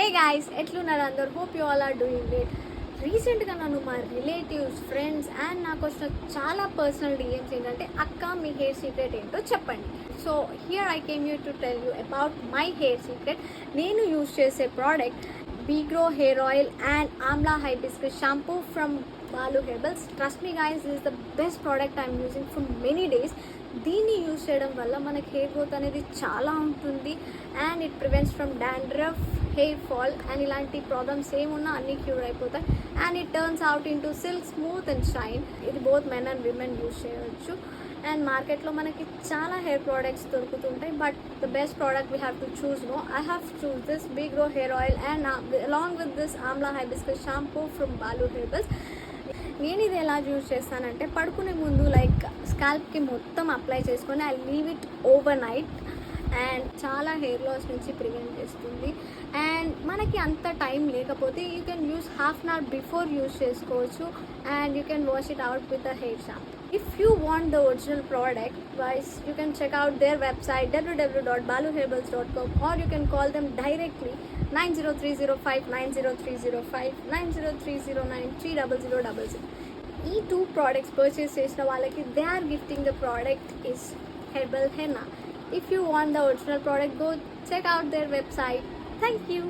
హే guys, ఎట్లున్నారు అందరు? Hope you all are doing great. రీసెంట్గా నన్ను మా రిలేటివ్స్, ఫ్రెండ్స్ అండ్ నాకు వచ్చిన చాలా పర్సనల్ డిఎమ్స్ ఏంటంటే, అక్క మీ హెయిర్ సీక్రెట్ ఏంటో చెప్పండి. So here I came you to tell you about my hair secret. నేను యూజ్ చేసే product Bigro hair oil and Amla hibiscus shampoo from Balu Herbals. Trust me guys, this is the best product I'm using for many days. దీన్ని use చేయడం వల్ల మనకి hair growth అనేది చాలా ఉంటుంది and it prevents from dandruff, hair fall and ఇలాంటి problems ఏమున్నా అన్నీ క్యూర్ అయిపోతాయి. And it turns out into silk, smooth and shine. ఇది both men and women use చేయవచ్చు. అండ్ మార్కెట్లో మనకి చాలా హెయిర్ ప్రోడక్ట్స్ దొరుకుతుంటాయి, but the best product we have to choose. I have choose this Bigro hair oil and along with this Amla hibiscus shampoo from Balu Herbals. నేను ఇది ఎలా use చేస్తానంటే, పడుకునే ముందు లైక్ స్కాల్ప్కి మొత్తం అప్లై చేసుకొని I leave it overnight and చాలా hair loss నుంచి ప్రివెంట్ చేస్తుంది. అండ్ మనకి అంత టైం లేకపోతే you can use half an hour before use చేసుకోవచ్చు and you can wash it out with the hair shampoo. If you want the original product, guys, you can check out their website www.baluherbals.com or you can call them directly 90305 90305 90309 30000. ఈ two products purchase చేసిన వాళ్ళకి they are gifting the product is herbal henna. If you want the original product, go check out their website. Thank you.